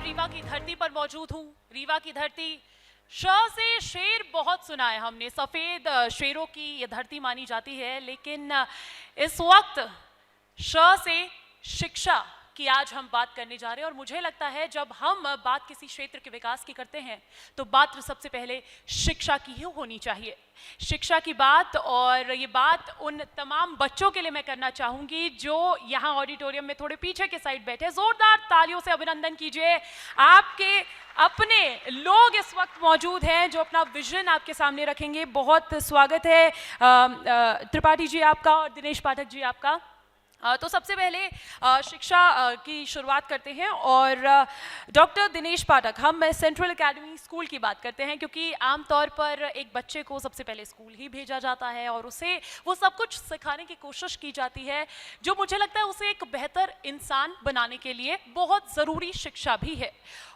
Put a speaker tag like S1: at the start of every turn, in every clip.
S1: रीवा की धरती पर मौजूद हूँ। रीवा की धरती, श से शेर बहुत सुना है हमने, सफेद शेरों की ये धरती मानी जाती है, लेकिन इस वक्त श से शिक्षा की आज हम बात करने जा रहे हैं। और मुझे लगता है जब हम बात किसी क्षेत्र के विकास की करते हैं तो बात सबसे पहले शिक्षा की ही होनी चाहिए, शिक्षा की बात। और ये बात उन तमाम बच्चों के लिए मैं करना चाहूंगी जो यहाँ ऑडिटोरियम में थोड़े पीछे के साइड बैठे। जोरदार तालियों से अभिनंदन कीजिए, आपके अपने लोग इस वक्त मौजूद हैं जो अपना विजन आपके सामने रखेंगे। बहुत स्वागत है त्रिपाठी जी आपका और दिनेश पाठक जी आपका। तो सबसे पहले शिक्षा की शुरुआत करते हैं और डॉक्टर दिनेश पाठक, हम सेंट्रल एकेडमी स्कूल की बात करते हैं क्योंकि आमतौर पर एक बच्चे को सबसे पहले स्कूल ही भेजा जाता है और उसे वो सब कुछ सिखाने की कोशिश की जाती है जो मुझे लगता है उसे एक बेहतर इंसान बनाने के लिए बहुत ज़रूरी शिक्षा भी है।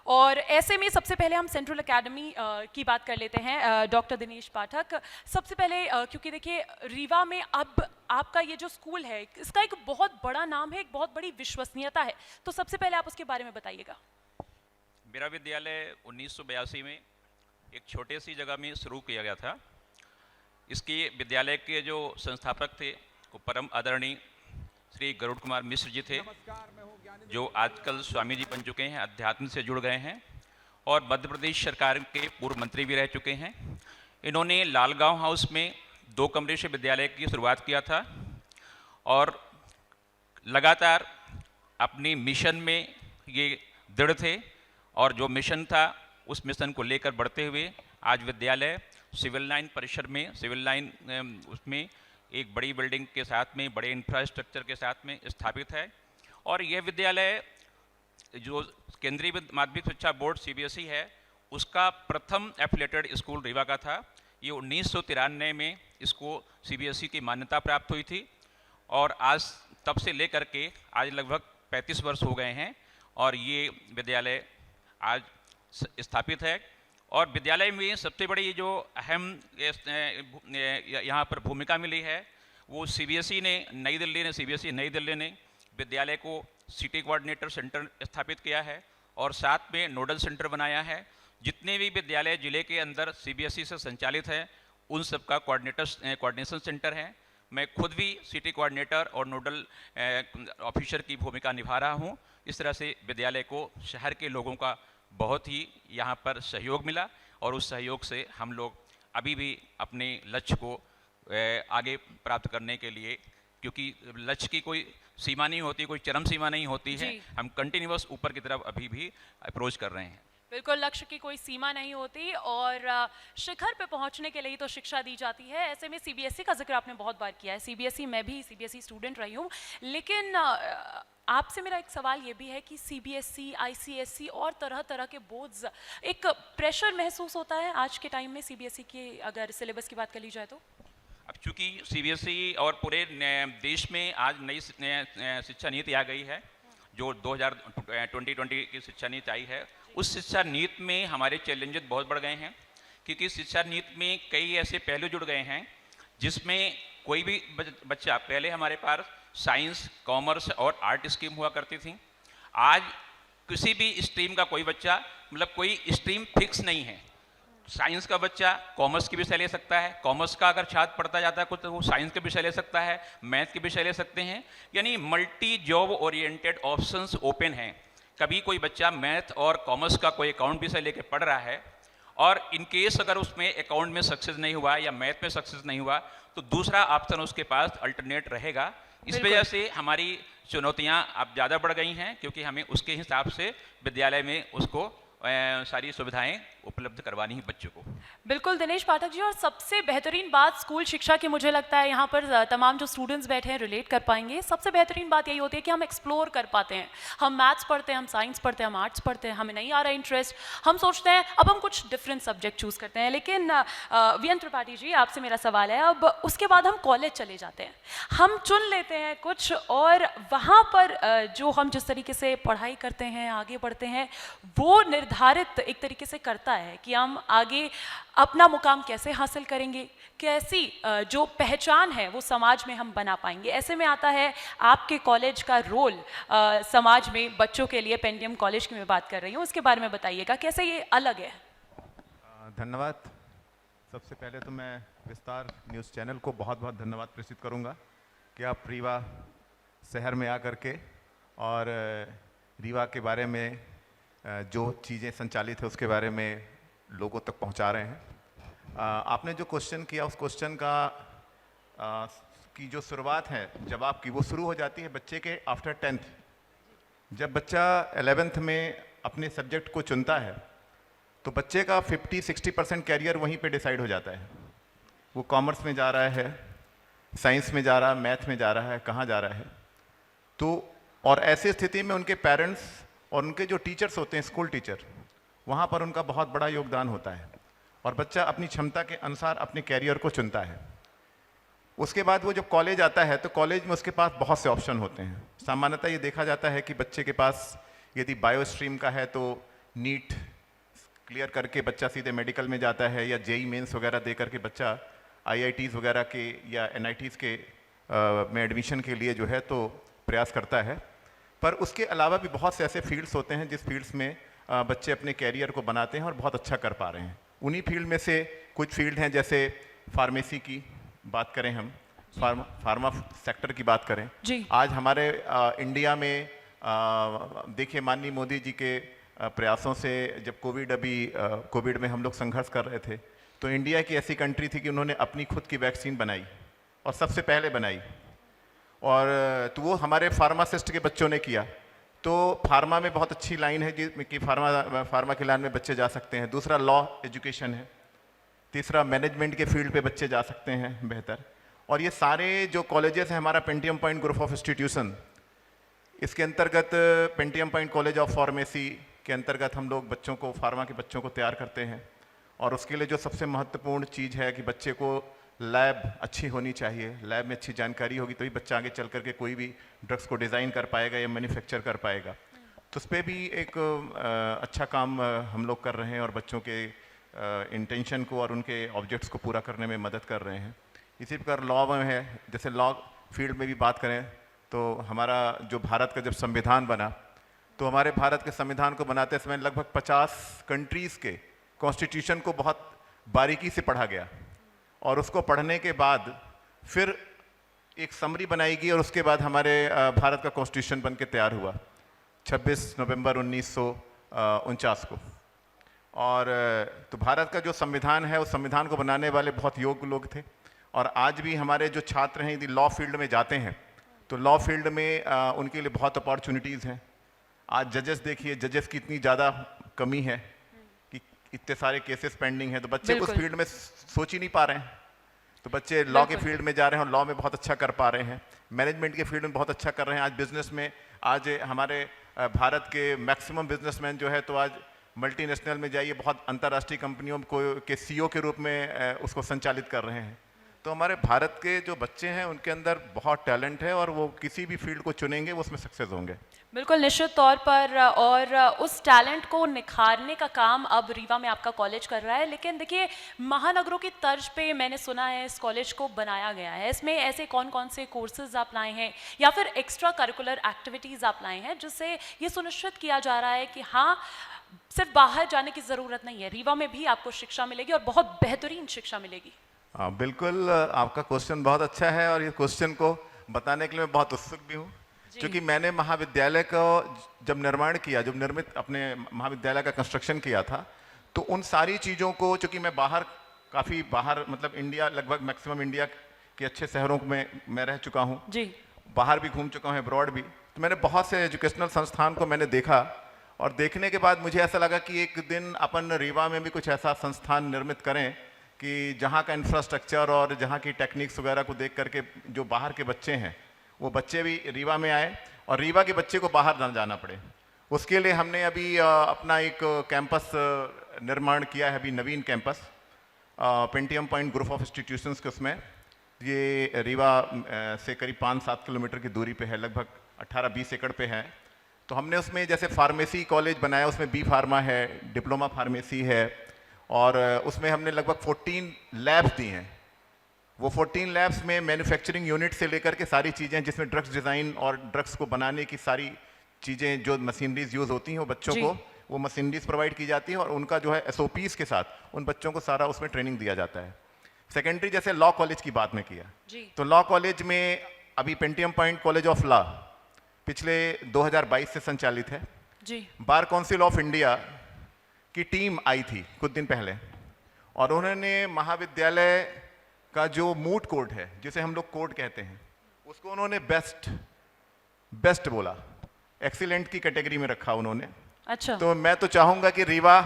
S1: और ऐसे में सबसे पहले हम सेंट्रल एकेडमी की बात कर लेते हैं। डॉक्टर दिनेश पाठक, सबसे पहले क्योंकि देखिए रीवा में अब आपका ये जो स्कूल है इसका एक बहुत बड़ा नाम है, एक बहुत बड़ी विश्वसनीयता है, तो सबसे पहले आप उसके बारे में बताइएगा।
S2: मेरा विद्यालय 1982 में एक छोटे सी जगह में शुरू किया गया था। इसके विद्यालय के जो संस्थापक थे वो परम आदरणीय श्री गरुड़ कुमार मिश्र जी थे, जो आजकल स्वामी जी बन चुके हैं, अध्यात्म से जुड़ गए हैं और मध्य प्रदेश सरकार के पूर्व मंत्री भी रह चुके हैं। इन्होंने लालगांव हाउस में 2 कमरे से विद्यालय की शुरुआत किया था और लगातार अपनी मिशन में ये दृढ़ थे और जो मिशन था उस मिशन को लेकर बढ़ते हुए आज विद्यालय सिविल लाइन परिसर में, सिविल लाइन उसमें एक बड़ी बिल्डिंग के साथ में, बड़े इंफ्रास्ट्रक्चर के साथ में स्थापित है। और यह विद्यालय जो केंद्रीय माध्यमिक शिक्षा बोर्ड CBSE है उसका प्रथम एफिलेटेड स्कूल रीवा का था। ये 1993 में इसको CBSE की मान्यता प्राप्त हुई थी और आज तब से लेकर के आज लगभग 35 वर्ष हो गए हैं और ये विद्यालय आज स्थापित है। और विद्यालय में सबसे बड़ी जो अहम यहाँ पर भूमिका मिली है वो CBSE ने नई दिल्ली ने विद्यालय को सिटी कोऑर्डिनेटर सेंटर स्थापित किया है और साथ में नोडल सेंटर बनाया है। जितने भी विद्यालय जिले के अंदर CBSE से संचालित है उन सब का कोऑर्डिनेशन सेंटर है। मैं खुद भी सिटी कोऑर्डिनेटर और नोडल ऑफिसर की भूमिका निभा रहा हूँ। इस तरह से विद्यालय को शहर के लोगों का बहुत ही यहाँ पर सहयोग मिला और उस सहयोग से हम लोग अभी भी अपने लक्ष्य को आगे प्राप्त करने के लिए, क्योंकि लक्ष्य की कोई सीमा नहीं होती, कोई चरम सीमा नहीं होती है, हम कंटिन्यूअस ऊपर की तरफ अभी भी अप्रोच कर रहे हैं।
S1: बिल्कुल, लक्ष्य की कोई सीमा नहीं होती और शिखर पे पहुंचने के लिए तो शिक्षा दी जाती है। ऐसे में CBSE का जिक्र आपने बहुत बार किया है। CBSE, मैं भी CBSE स्टूडेंट रही हूँ, लेकिन आपसे मेरा एक सवाल ये भी है कि CBSE, ICSE और तरह तरह के बोर्ड्स, एक प्रेशर महसूस होता है आज के टाइम में CBSE के अगर सिलेबस की बात कर ली जाए तो?
S2: अब चूँकि CBSE और पूरे देश में आज नई शिक्षा नीति आ गई है जो 2020 की शिक्षा नीति आई है, उस शिक्षा नीति में हमारे चैलेंजेस बहुत बढ़ गए हैं क्योंकि शिक्षा नीति में कई ऐसे पहलू जुड़ गए हैं जिसमें कोई भी बच्चा, पहले हमारे पास साइंस, कॉमर्स और आर्ट स्ट्रीम हुआ करती थी। आज किसी भी स्ट्रीम का कोई बच्चा, मतलब कोई स्ट्रीम फिक्स नहीं है। साइंस का बच्चा कॉमर्स की विषय ले सकता है, कॉमर्स का अगर छात्र पढ़ता जाता है कुछ तो वो साइंस के विषय ले सकता है, मैथ के विषय ले सकते हैं, यानी multi job oriented options open हैं। कभी कोई बच्चा मैथ और कॉमर्स का कोई अकाउंट विषय लेकर पढ़ रहा है और इन केस अगर उसमें अकाउंट में सक्सेस नहीं हुआ या मैथ में सक्सेस नहीं हुआ तो दूसरा ऑप्शन उसके पास अल्टरनेट रहेगा। इस वजह से हमारी चुनौतियां अब ज़्यादा बढ़ गई हैं क्योंकि हमें उसके हिसाब से विद्यालय में उसको सारी सुविधाएं उपलब्ध करवानी है बच्चों को।
S1: बिल्कुल दिनेश पाठक जी, और सबसे बेहतरीन बात स्कूल शिक्षा की मुझे लगता है यहाँ पर तमाम जो स्टूडेंट्स बैठे हैं रिलेट कर पाएंगे, सबसे बेहतरीन बात यही होती है कि हम एक्सप्लोर कर पाते हैं। हम मैथ्स पढ़ते हैं, हम साइंस पढ़ते हैं, हम आर्ट्स पढ़ते हैं, हमें नहीं आ रहा इंटरेस्ट, हम सोचते हैं अब हम कुछ डिफरेंट सब्जेक्ट चूज़ करते हैं। लेकिन वीएन त्रिपाठी जी, आपसे मेरा सवाल है, अब उसके बाद हम कॉलेज चले जाते हैं, हम चुन लेते हैं कुछ और वहाँ पर जो हम जिस तरीके से पढ़ाई करते हैं, आगे बढ़ते हैं, वो निर्धारित एक तरीके से करता है कि हम आगे अपना मुकाम कैसे हासिल करेंगे, कैसी जो पहचान है वो समाज में हम बना पाएंगे। ऐसे में आता है आपके कॉलेज का रोल समाज में बच्चों के लिए। पेंडियम कॉलेज की मैं बात कर रही हूँ, उसके बारे में बताइएगा कैसे ये अलग है।
S3: धन्यवाद। सबसे पहले तो मैं विस्तार न्यूज़ चैनल को बहुत बहुत धन्यवाद प्रेषित करूंगा कि आप रीवा शहर में आकर के और रीवा के बारे में जो चीज़ें संचालित है उसके बारे में लोगों तक पहुंचा रहे हैं। आपने जो क्वेश्चन किया उस क्वेश्चन का की जो शुरुआत है जवाब की, वो शुरू हो जाती है बच्चे के आफ्टर 10th। जब बच्चा 11th में अपने सब्जेक्ट को चुनता है तो बच्चे का 50-60% कैरियर वहीं पे डिसाइड हो जाता है। वो कॉमर्स में जा रहा है, साइंस में जा रहा है, मैथ में जा रहा है, कहाँ जा रहा है। तो और ऐसी स्थिति में उनके पेरेंट्स और उनके जो टीचर्स होते हैं, स्कूल टीचर, वहाँ पर उनका बहुत बड़ा योगदान होता है और बच्चा अपनी क्षमता के अनुसार अपने कैरियर को चुनता है। उसके बाद वो जब कॉलेज आता है तो कॉलेज में उसके पास बहुत से ऑप्शन होते हैं। सामान्यतः ये देखा जाता है कि बच्चे के पास यदि बायो स्ट्रीम का है तो नीट क्लियर करके बच्चा सीधे मेडिकल में जाता है, या जेई मेंस वगैरह दे करके बच्चा आईआईटीज़ वगैरह के या एनआईटीज़ के में एडमिशन के लिए जो है तो प्रयास करता है। पर उसके अलावा भी बहुत से ऐसे फील्ड्स होते हैं जिस फील्ड्स में बच्चे अपने कैरियर को बनाते हैं और बहुत अच्छा कर पा रहे हैं। उन्हीं फील्ड में से कुछ फील्ड हैं, जैसे फार्मेसी की बात करें, हम फार्मा सेक्टर की बात करें
S1: जी।
S3: आज हमारे इंडिया में देखिए माननीय मोदी जी के प्रयासों से जब कोविड में हम लोग संघर्ष कर रहे थे तो इंडिया की ऐसी कंट्री थी कि उन्होंने अपनी खुद की वैक्सीन बनाई और सबसे पहले बनाई, और तो वो हमारे फार्मासिस्ट के बच्चों ने किया। तो फार्मा में बहुत अच्छी लाइन है जिसमें कि फार्मा की लाइन में बच्चे जा सकते हैं। दूसरा लॉ एजुकेशन है, तीसरा मैनेजमेंट के फील्ड पे बच्चे जा सकते हैं बेहतर। और ये सारे जो कॉलेजेस हैं, हमारा Pentium point group of institution, इसके अंतर्गत Pentium point college of pharmacy के अंतर्गत हम लोग बच्चों को, फार्मा के बच्चों को तैयार करते हैं। और उसके लिए जो सबसे महत्वपूर्ण चीज़ है कि बच्चे को लैब अच्छी होनी चाहिए, लैब में अच्छी जानकारी होगी तो ही बच्चा आगे चल करके कोई भी ड्रग्स को डिज़ाइन कर पाएगा या मैन्युफैक्चर कर पाएगा। तो उस पर भी एक अच्छा काम हम लोग कर रहे हैं और बच्चों के इंटेंशन को और उनके ऑब्जेक्ट्स को पूरा करने में मदद कर रहे हैं। इसी प्रकार लॉ में है, जैसे लॉ फील्ड में भी बात करें तो हमारा जो भारत का जब संविधान बना तो हमारे भारत के संविधान को बनाते समय लगभग 50 कंट्रीज़ के कॉन्स्टिट्यूशन को बहुत बारीकी से पढ़ा गया और उसको पढ़ने के बाद फिर एक समरी बनाई गई और उसके बाद हमारे भारत का कॉन्स्टिट्यूशन बन के तैयार हुआ 26 नवंबर 1949 को। और तो भारत का जो संविधान है उस संविधान को बनाने वाले बहुत योग्य लोग थे। और आज भी हमारे जो छात्र हैं यदि लॉ फील्ड में जाते हैं तो लॉ फील्ड में उनके लिए बहुत अपॉर्चुनिटीज़ हैं। आज जजेस देखिए, जजेस की इतनी ज़्यादा कमी है कि इतने सारे केसेस पेंडिंग हैं, तो बच्चे उस फील्ड में सोच ही नहीं पा रहे हैं। तो बच्चे लॉ के फील्ड में जा रहे हैं और लॉ में बहुत अच्छा कर पा रहे हैं, मैनेजमेंट के फील्ड में बहुत अच्छा कर रहे हैं। आज बिजनेस में, आज हमारे भारत के मैक्सिमम बिजनेसमैन जो है तो आज मल्टीनेशनल में जाइए, बहुत अंतर्राष्ट्रीय कंपनियों को के सीईओ के रूप में उसको संचालित कर रहे हैं। तो हमारे भारत के जो बच्चे हैं उनके अंदर बहुत टैलेंट है और वो किसी भी फील्ड को चुनेंगे वो उसमें सक्सेस होंगे।
S1: बिल्कुल, निश्चित तौर पर। और उस टैलेंट को निखारने का काम अब रीवा में आपका कॉलेज कर रहा है। लेकिन देखिए, महानगरों की तर्ज पे मैंने सुना है इस कॉलेज को बनाया गया है। इसमें ऐसे कौन कौन से कोर्सेज आप लाए हैं या फिर एक्स्ट्रा करिकुलर एक्टिविटीज़ आप लाए हैं जिससे ये सुनिश्चित किया जा रहा है कि हाँ, सिर्फ बाहर जाने की ज़रूरत नहीं है, रीवा में भी आपको शिक्षा मिलेगी और बहुत बेहतरीन शिक्षा मिलेगी।
S3: बिल्कुल, आपका क्वेश्चन बहुत अच्छा है और ये क्वेश्चन को बताने के लिए मैं बहुत उत्सुक भी हूँ, क्योंकि मैंने महाविद्यालय को जब निर्माण किया, जब निर्मित अपने महाविद्यालय का कंस्ट्रक्शन किया था, तो उन सारी चीज़ों को, चूँकि मैं काफ़ी बाहर मतलब इंडिया, लगभग मैक्सिमम इंडिया के अच्छे शहरों में मैं रह चुका हूँ जी, बाहर भी घूम चुका हूँ, अब्रॉड भी। तो मैंने बहुत से एजुकेशनल संस्थान को मैंने देखा और देखने के बाद मुझे ऐसा लगा कि एक दिन अपन रीवा में भी कुछ ऐसा संस्थान निर्मित करें कि जहाँ का इंफ्रास्ट्रक्चर और जहाँ की टेक्निक्स वगैरह को देख करके जो बाहर के बच्चे हैं वो बच्चे भी रीवा में आए और रीवा के बच्चे को बाहर ना जाना पड़े। उसके लिए हमने अभी अपना एक कैंपस निर्माण किया है, अभी नवीन campus Pentium point group of institutions के उसमें। ये रीवा से करीब 5-7 किलोमीटर की दूरी पे है, लगभग 18-20 एकड़ पे है। तो हमने उसमें जैसे फार्मेसी कॉलेज बनाया, उसमें बी फार्मा है, डिप्लोमा फार्मेसी है, और उसमें हमने लगभग 14 लैब्स दी हैं। वो 14 लैब्स में मैन्युफैक्चरिंग यूनिट से लेकर के सारी चीज़ें जिसमें ड्रग्स डिज़ाइन और ड्रग्स को बनाने की सारी चीज़ें जो मशीनरीज यूज़ होती हैं वो बच्चों को वो मशीनरीज प्रोवाइड की जाती हैं, और उनका जो है SOPs के साथ उन बच्चों को सारा उसमें ट्रेनिंग दिया जाता है। सेकेंडरी जैसे लॉ कॉलेज की बात में किया, तो लॉ कॉलेज में अभी Pentium point college of law पिछले 2022 से संचालित है। बार काउंसिल ऑफ इंडिया की टीम आई थी कुछ दिन पहले, और उन्होंने महाविद्यालय का जो मूट कोर्ट है, जिसे हम लोग कोर्ट कहते हैं, उसको उन्होंने बेस्ट बोला, एक्सीलेंट की कैटेगरी में रखा उन्होंने।
S1: अच्छा।
S3: तो मैं तो चाहूंगा कि रीवा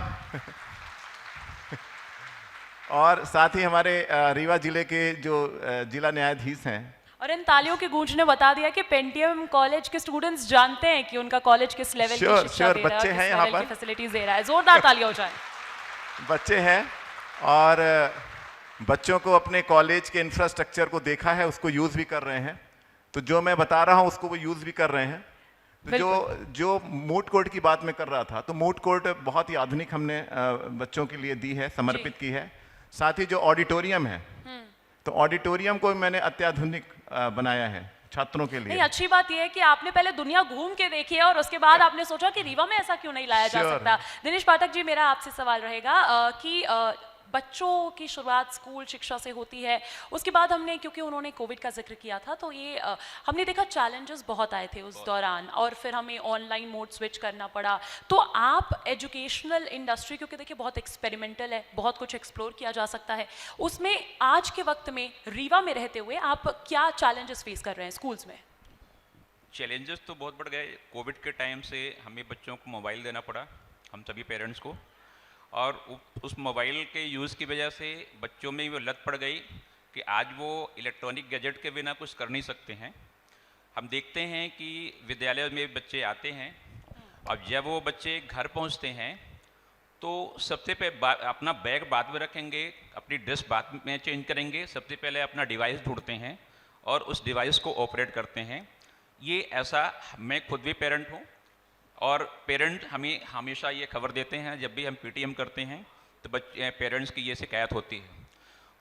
S3: और साथ ही हमारे रीवा जिले के जो जिला न्यायाधीश हैं,
S1: और इन तालियों की गूंज ने बता दिया कि पेंटियम कॉलेज के स्टूडेंट्स जानते हैं कि उनका कॉलेज किस लेवल की शिक्षा दे रहा है,
S3: बच्चे हैं
S1: किस
S3: यहाँ
S1: लेवल
S3: पर,
S1: की फैसिलिटीज दे रहा है। जोरदार तालियां हो जाए।
S3: बच्चे हैं और बच्चों को अपने कॉलेज के इंफ्रास्ट्रक्चर को देखा है, उसको यूज़ भी कर रहे हैं। तो जो मैं बता रहा हूँ उसको वो यूज़ भी कर रहे हैं। तो जो मूट कोर्ट की बात मैं कर रहा था, तो मूट कोर्ट बहुत ही आधुनिक हमने बच्चों के लिए दी है, समर्पित की है। साथ ही जो ऑडिटोरियम है, तो ऑडिटोरियम को मैंने अत्याधुनिक बनाया है छात्रों के लिए।
S1: नहीं, अच्छी बात यह है कि आपने पहले दुनिया घूम के देखी है और उसके बाद आपने सोचा कि रीवा में ऐसा क्यों नहीं लाया जा सकता। दिनेश पाठक जी, मेरा आपसे सवाल रहेगा कि बच्चों की शुरुआत स्कूल शिक्षा से होती है, उसके बाद हमने, क्योंकि उन्होंने कोविड का जिक्र किया था, तो ये हमने देखा चैलेंजेस बहुत आए थे उस दौरान, और फिर हमें ऑनलाइन मोड स्विच करना पड़ा। तो आप एजुकेशनल इंडस्ट्री, क्योंकि देखिए बहुत एक्सपेरिमेंटल है, बहुत कुछ एक्सप्लोर किया जा सकता है, उसमें आज के वक्त में रीवा में रहते हुए आप क्या चैलेंजेस फेस कर रहे हैं स्कूल्स में?
S2: चैलेंजेस तो बहुत बढ़ गए। कोविड के टाइम से हमें बच्चों को मोबाइल देना पड़ा, हम सभी पेरेंट्स को, और उस मोबाइल के यूज़ की वजह से बच्चों में वो लत पड़ गई कि आज वो इलेक्ट्रॉनिक गैजेट के बिना कुछ कर नहीं सकते हैं। हम देखते हैं कि विद्यालय में बच्चे आते हैं, और जब वो बच्चे घर पहुंचते हैं तो सबसे पहले अपना बैग बाद में रखेंगे, अपनी ड्रेस बाद में चेंज करेंगे, सबसे पहले अपना डिवाइस ढूंढते हैं और उस डिवाइस को ऑपरेट करते हैं। ये ऐसा, मैं खुद भी पेरेंट हूँ, और पेरेंट हमें हमेशा ये खबर देते हैं जब भी हम PTM करते हैं तो बच्चे पेरेंट्स की ये शिकायत होती है।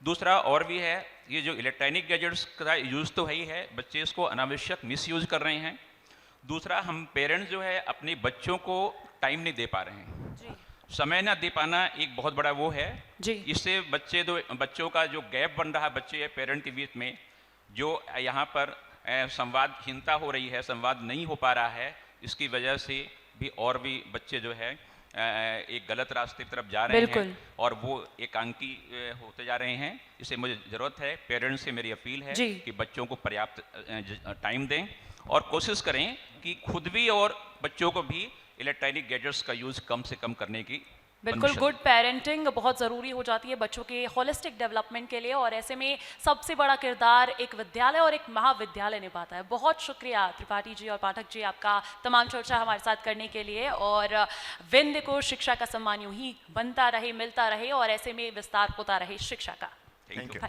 S2: दूसरा और भी है, ये जो इलेक्ट्रॉनिक गैजेट्स का यूज़ तो है ही है, बच्चे इसको अनावश्यक मिसयूज़ कर रहे हैं। दूसरा, हम पेरेंट्स जो है अपने बच्चों को टाइम नहीं दे पा रहे हैं, समय ना दे पाना एक बहुत बड़ा वो है। इससे बच्चों का जो गैप बन रहा है बच्चे पेरेंट के बीच में, जो यहाँ पर संवादहीनता हो रही है, संवाद नहीं हो पा रहा है, इसकी वजह से भी और भी बच्चे जो है एक गलत रास्ते की तरफ जा रहे हैं और वो एकांकी होते जा रहे हैं। इसे मुझे ज़रूरत है, पेरेंट्स से मेरी अपील है कि बच्चों को पर्याप्त टाइम दें और कोशिश करें कि खुद भी और बच्चों को भी इलेक्ट्रॉनिक गैजेट्स का यूज़ कम से कम करने की।
S1: बिल्कुल, गुड पेरेंटिंग बहुत ज़रूरी हो जाती है बच्चों के होलिस्टिक डेवलपमेंट के लिए, और ऐसे में सबसे बड़ा किरदार एक विद्यालय और एक महाविद्यालय निभाता है। बहुत शुक्रिया त्रिपाठी जी और पाठक जी आपका तमाम चर्चा हमारे साथ करने के लिए, और विंध्य को शिक्षा का सम्मान यूं ही बनता रहे, मिलता रहे, और ऐसे में विस्तार होता रहे शिक्षा का।
S3: Thank you.